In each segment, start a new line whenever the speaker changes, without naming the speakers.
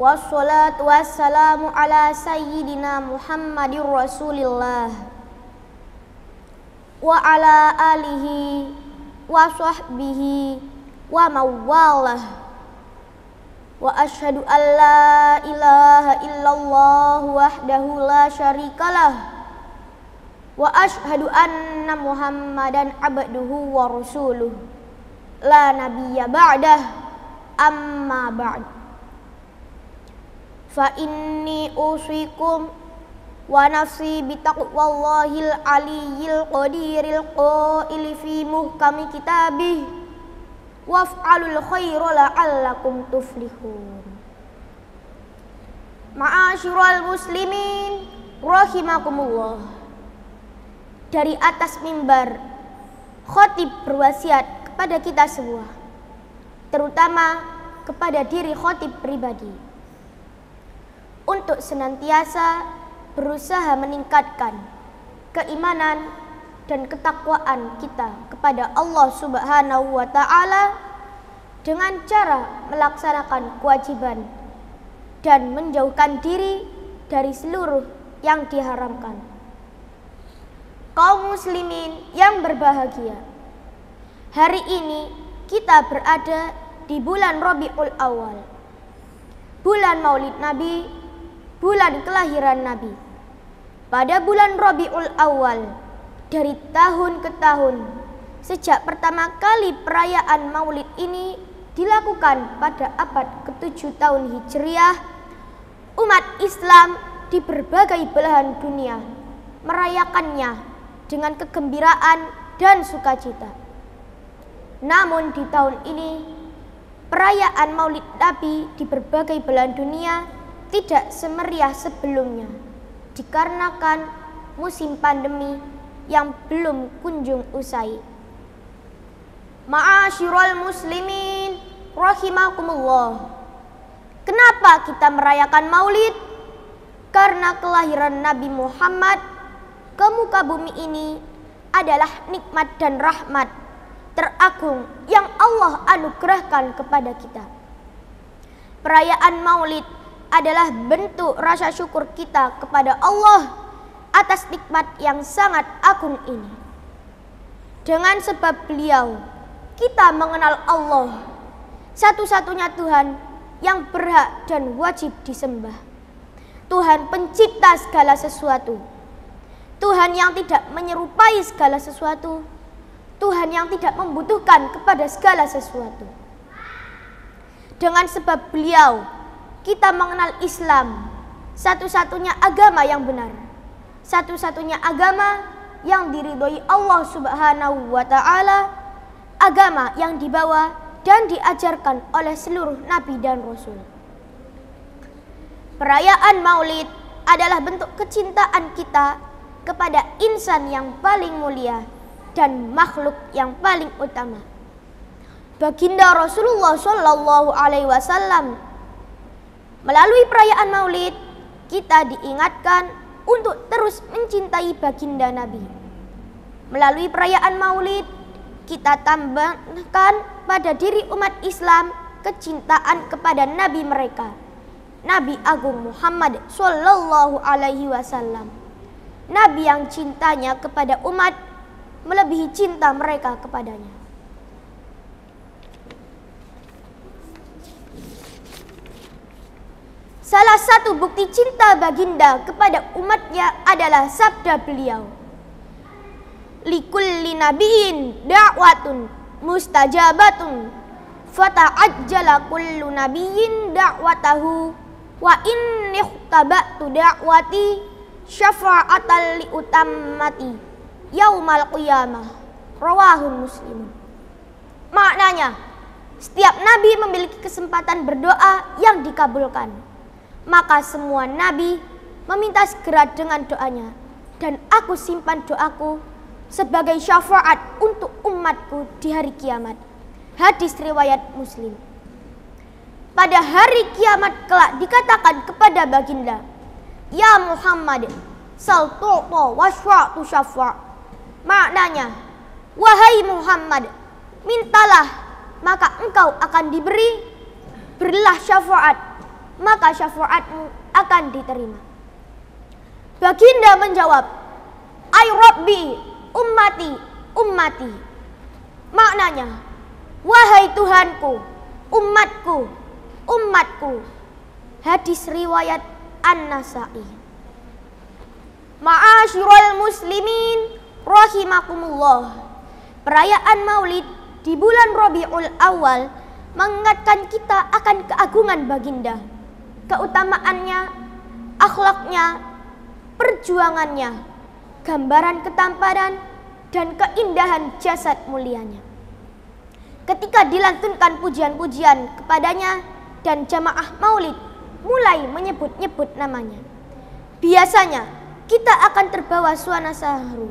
Wassalatu wassalamu ala sayyidina Muhammadir Rasulillah wa ala alihi wa sahbihi wa mawalah. Wa ashhadu an la ilaha illallah wahdahu la syarikalah wa ashhadu anna Muhammadan abduhu wa rasuluh la nabiyya ba'dah, amma ba'd. Fa inni usikum wa nafsi bitaqwallahil aliyyil qadiril qaili fi muhkami kitabih waf'alul khaira la'allakum tuflihun. Ma'asyiral muslimin rahimakumullah. Dari atas mimbar, khatib berwasiat kepada kita semua, terutama kepada diri khatib pribadi, untuk senantiasa berusaha meningkatkan keimanan dan ketakwaan kita kepada Allah Subhanahu wa ta'ala dengan cara melaksanakan kewajiban dan menjauhkan diri dari seluruh yang diharamkan. Kaum muslimin yang berbahagia, hari ini kita berada di bulan Rabiul Awal, bulan Maulid Nabi, bulan kelahiran Nabi. Pada bulan Rabiul Awal, dari tahun ke tahun, sejak pertama kali perayaan Maulid ini dilakukan pada abad ke-7 tahun Hijriah, umat Islam di berbagai belahan dunia merayakannya dengan kegembiraan dan sukacita. Namun di tahun ini, perayaan Maulid Nabi di berbagai belahan dunia tidak semeriah sebelumnya, dikarenakan musim pandemi yang belum kunjung usai. Ma'asyiral muslimin rahimakumullah. Kenapa kita merayakan Maulid? Karena kelahiran Nabi Muhammad ke muka bumi ini adalah nikmat dan rahmat teragung yang Allah anugerahkan kepada kita. Perayaan Maulid adalah bentuk rasa syukur kita kepada Allah atas nikmat yang sangat agung ini. Dengan sebab beliau, kita mengenal Allah, satu-satunya Tuhan yang berhak dan wajib disembah. Tuhan pencipta segala sesuatu, Tuhan yang tidak menyerupai segala sesuatu, Tuhan yang tidak membutuhkan kepada segala sesuatu. Dengan sebab beliau, kita mengenal Islam, satu-satunya agama yang benar, satu-satunya agama yang diridhoi Allah Subhanahu wa ta'ala, agama yang dibawa dan diajarkan oleh seluruh nabi dan rasul. Perayaan Maulid adalah bentuk kecintaan kita kepada insan yang paling mulia dan makhluk yang paling utama, Baginda Rasulullah Shallallahu Alaihi Wasallam. Melalui perayaan Maulid, kita diingatkan untuk terus mencintai baginda Nabi. Melalui perayaan Maulid, kita tambahkan pada diri umat Islam kecintaan kepada Nabi mereka, Nabi Agung Muhammad Sallallahu Alaihi Wasallam. Nabi yang cintanya kepada umat melebihi cinta mereka kepadanya. Salah satu bukti cinta baginda kepada umatnya adalah sabda beliau, likulli nabiyyin da'watun mustajabatun fata'ajjala kullu nabiyyin da'watahu wa inni ikhtaba'tu da'wati syafa'atan liutammati yaumal qiyamah, rawahul muslim. Maknanya, setiap nabi memiliki kesempatan berdoa yang dikabulkan, maka semua nabi meminta segera dengan doanya, dan aku simpan doaku sebagai syafaat untuk umatku di hari kiamat. Hadis riwayat Muslim. Pada hari kiamat kelak dikatakan kepada baginda, ya Muhammad, sal tu'ta wasfa'tu syafa'. Maknanya, wahai Muhammad, mintalah maka engkau akan diberi, berilah syafaat maka syafaatmu akan diterima. Baginda menjawab, ay Rabbi, ummati, ummati. Maknanya, wahai Tuhanku, umatku, umatku. Hadis riwayat An-Nasa'i. Ma'asyiral muslimin rahimakumullah. Perayaan Maulid di bulan Rabiul Awal mengingatkan kita akan keagungan baginda, keutamaannya, akhlaknya, perjuangannya, gambaran ketampanan dan keindahan jasad mulianya. Ketika dilantunkan pujian-pujian kepadanya dan jamaah Maulid mulai menyebut-nyebut namanya, biasanya kita akan terbawa suasana haru.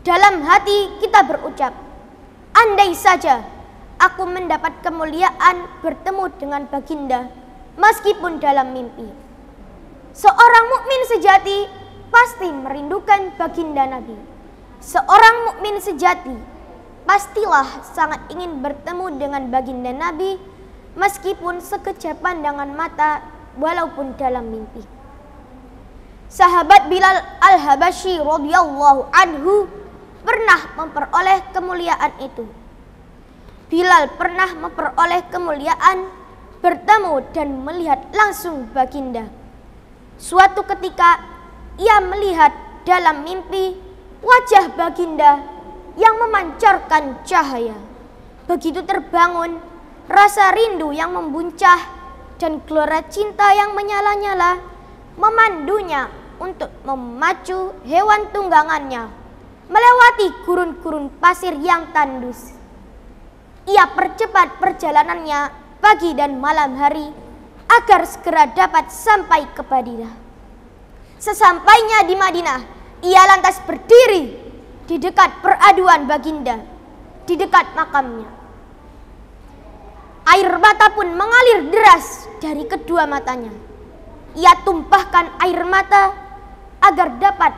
Dalam hati kita berucap, andai saja aku mendapat kemuliaan bertemu dengan baginda meskipun dalam mimpi. Seorang mukmin sejati pasti merindukan baginda Nabi. Seorang mukmin sejati pastilah sangat ingin bertemu dengan baginda Nabi meskipun sekejap pandangan mata, walaupun dalam mimpi. Sahabat Bilal Al-Habasyi radhiyallahu anhu pernah memperoleh kemuliaan itu. Bilal pernah memperoleh kemuliaan bertemu dan melihat langsung baginda. Suatu ketika ia melihat dalam mimpi wajah baginda yang memancarkan cahaya. Begitu terbangun, rasa rindu yang membuncah dan gelora cinta yang menyala-nyala memandunya untuk memacu hewan tunggangannya melewati gurun-gurun pasir yang tandus. Ia percepat perjalanannya pagi dan malam hari agar segera dapat sampai ke Madinah. Sesampainya di Madinah, ia lantas berdiri di dekat peraduan baginda, di dekat makamnya. Air mata pun mengalir deras dari kedua matanya. Ia tumpahkan air mata agar dapat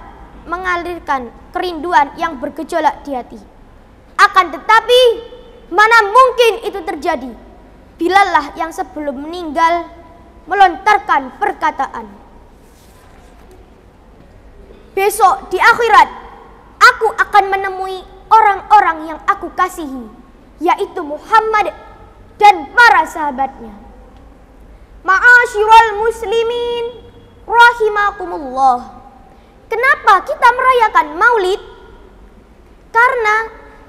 mengalirkan kerinduan yang bergejolak di hati. Akan tetapi, mana mungkin itu terjadi? Bilal lah yang sebelum meninggal melontarkan perkataan, besok di akhirat aku akan menemui orang-orang yang aku kasihi, yaitu Muhammad dan para sahabatnya. Ma'asyiral muslimin rahimakumullah. Kenapa kita merayakan Maulid? Karena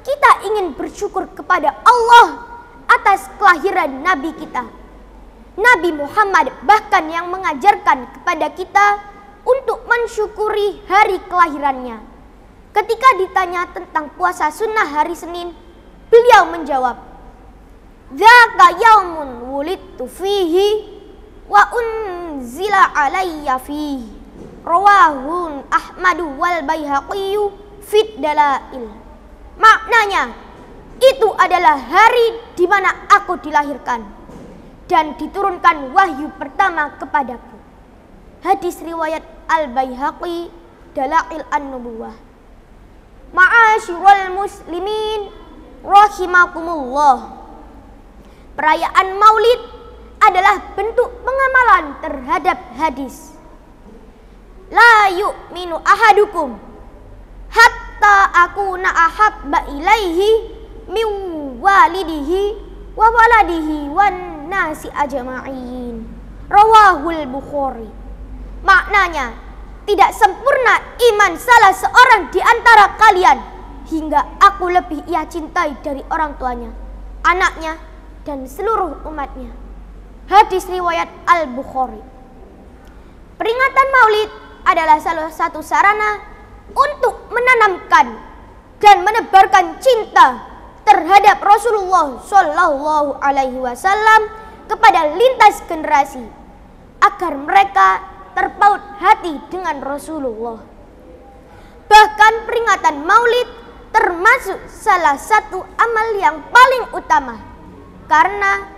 kita ingin bersyukur kepada Allah atas kelahiran Nabi kita, Nabi Muhammad, bahkan yang mengajarkan kepada kita untuk mensyukuri hari kelahirannya. Ketika ditanya tentang puasa sunnah hari Senin, beliau menjawab, dzaka yaumun wulidtu fihi wa unzila alayya fihi, rawahun Ahmadu wal Baihaqi fit dalail. Maknanya, itu adalah hari di mana aku dilahirkan dan diturunkan wahyu pertama kepadaku. Hadis riwayat Al-Baihaqi, Dalail An-Nubuwah. Ma'asyiral muslimin rahimakumullah. Perayaan Maulid adalah bentuk pengamalan terhadap hadis, la yu'minu ahadukum hatta akuna ahabba ilaihi min walidihi wa waladihi wan nasi ajma'in. Rawahul Bukhari. Maknanya, tidak sempurna iman salah seorang di antara kalian hingga aku lebih ia cintai dari orang tuanya, anaknya, dan seluruh umatnya. Hadis riwayat Al-Bukhari. Peringatan Maulid adalah salah satu sarana untuk menanamkan dan menebarkan cinta terhadap Rasulullah Shallallahu Alaihi Wasallam kepada lintas generasi, agar mereka terpaut hati dengan Rasulullah. Bahkan peringatan Maulid termasuk salah satu amal yang paling utama, karena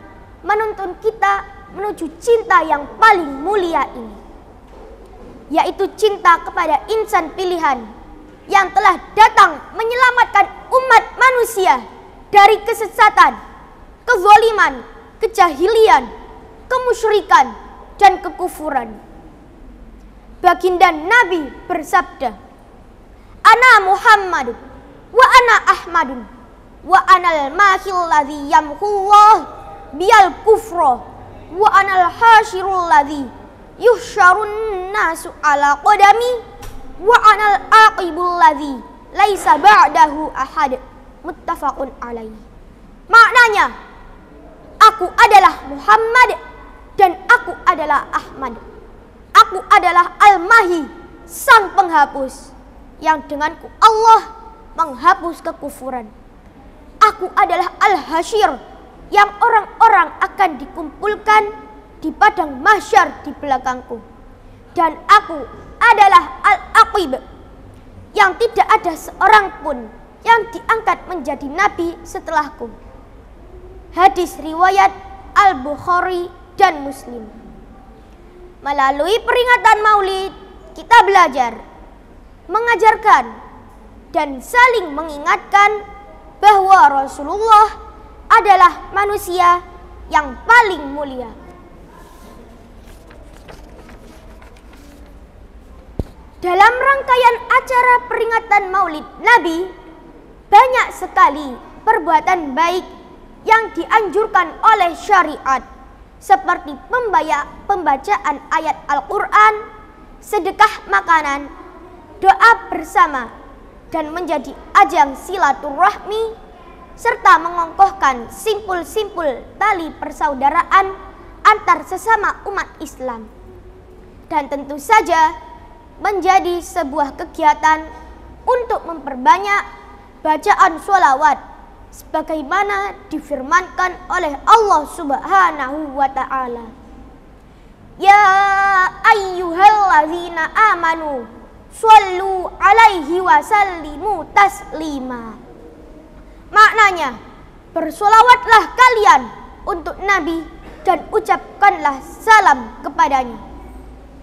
menuntun kita menuju cinta yang paling mulia ini, yaitu cinta kepada insan pilihan yang telah datang menyelamatkan umat manusia dari kesesatan, kezaliman, kejahilian, kemusyrikan, dan kekufuran. Baginda Nabi bersabda, "Ana Muhammadun wa ana Ahmadun wa anal mahil ladzi yamhullah biyal kufra wa anal hasyirul ladzi yuhsyarun nasu ala qadami wa anal aqibul ladzi laisa ba'dahu ahad." Muttafaqun alaihi. Maknanya, aku adalah Muhammad dan aku adalah Ahmad. Aku adalah Al-Mahi, sang penghapus, yang denganku Allah menghapus kekufuran. Aku adalah Al-Hasyir, yang orang-orang akan dikumpulkan di padang mahsyar di belakangku. Dan aku adalah Al-Aqib, yang tidak ada seorang pun yang diangkat menjadi nabi setelahku. Hadis riwayat Al-Bukhari dan Muslim. Melalui peringatan Maulid, kita belajar, mengajarkan, dan saling mengingatkan bahwa Rasulullah adalah manusia yang paling mulia. Dalam rangkaian acara peringatan Maulid Nabi, banyak sekali perbuatan baik yang dianjurkan oleh syariat, seperti pembacaan ayat Al-Quran, sedekah makanan, doa bersama, dan menjadi ajang silaturahmi, serta mengokohkan simpul-simpul tali persaudaraan antar sesama umat Islam. Dan tentu saja menjadi sebuah kegiatan untuk memperbanyak bacaan sholawat sebagaimana difirmankan oleh Allah Subhanahu wa ta'ala. Ya ayyuhallazina amanu shollu alaihi wa sallimu taslima. Maknanya, bersolawatlah kalian untuk Nabi dan ucapkanlah salam kepadanya.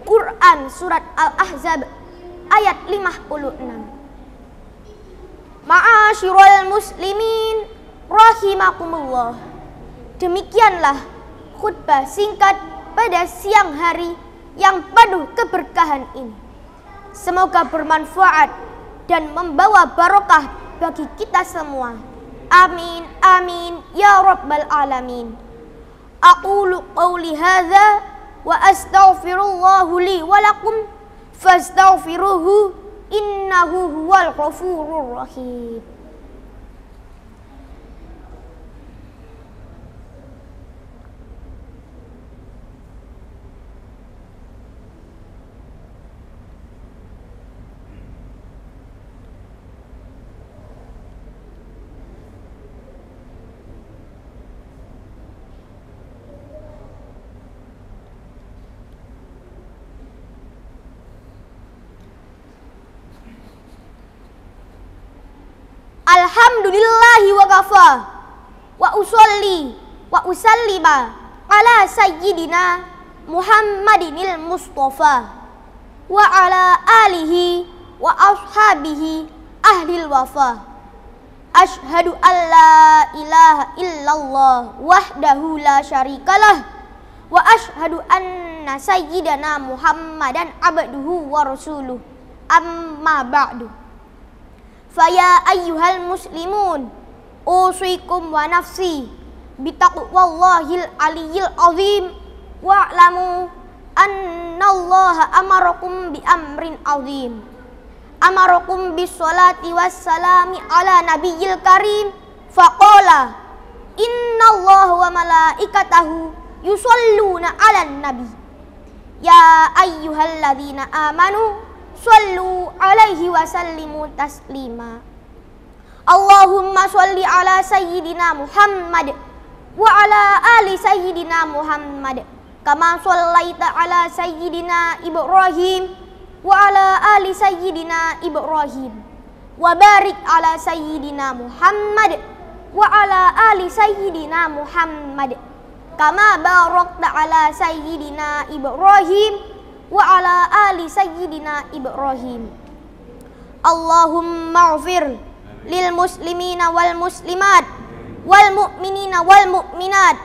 Quran surat Al-Ahzab ayat 56. Ma'asyiral muslimin rahimakumullah. Demikianlah khutbah singkat pada siang hari yang penuh keberkahan ini. Semoga bermanfaat dan membawa barokah bagi kita semua. Amin amin ya rabbal alamin. Aqulu qawli hadza wa astaghfirullahu li wa lakum fastaghfiruhu innahu huwal ghafurur rahim. Alhamdulillahi wa kafa wa usolli wa usallima ala sayyidina Muhammadinil Mustafa wa ala alihi wa ashabihi ahlil wafa. Ashhadu an la ilaha illallah wahdahu la syarikalah wa ashhadu anna sayyidana Muhammadan abduhu wa rasuluh. Amma ba'du. Faya ayyuhal muslimun usikum wa nafsi bitaqwallahil aliyyil azim wa'lamu annallaha amarakum bi amrin azim. Amarakum bis salati wassalami ala nabiyil karim faqala innallaha wa malaikatahu yusalluna 'alan nabi ya ayyuhalladzina amanu shallu alaihi wa sallimu taslima. Allahumma sholli ala sayyidina Muhammad wa ala ali sayyidina Muhammad kama shallaita ala sayyidina Ibrahim wa ala ali sayyidina Ibrahim wa barik ala sayyidina Muhammad wa ala ali sayyidina Muhammad kama barakta ala sayyidina Ibrahim wa ala ali sayyidina Ibrahim. Allahumma ighfir lil muslimina wal muslimat wal mu'minina wal mu'minat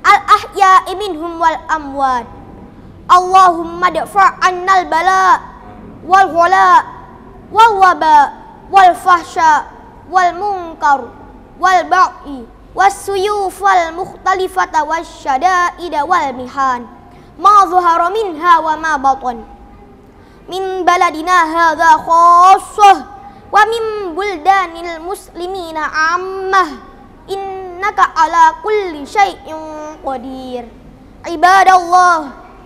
al ahya'i minhum wal amwat. Allahumma dfa' annal bala wal ghala wal waba wal fahsya wal munkar wal ba'i was suyuf wal mukhtalifata wasyada'ida wal mihan ma zuhara minha wa ma batan min baladina hadza khassah wa min buldanil muslimina ammah innaka ala kulli syai'in qadir. Ibadallah,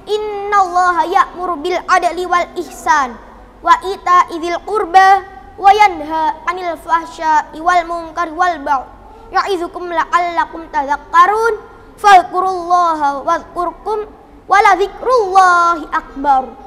innallaha ya'muru bil adli wal ihsan wa ita'i dzil qurba wa yanha 'anil fahsya'i wal munkari wal baghi ya'izukum la'allakum tadhakkarun. Fadhkurullaha wadhkurkum wa la dzikrullahi akbar.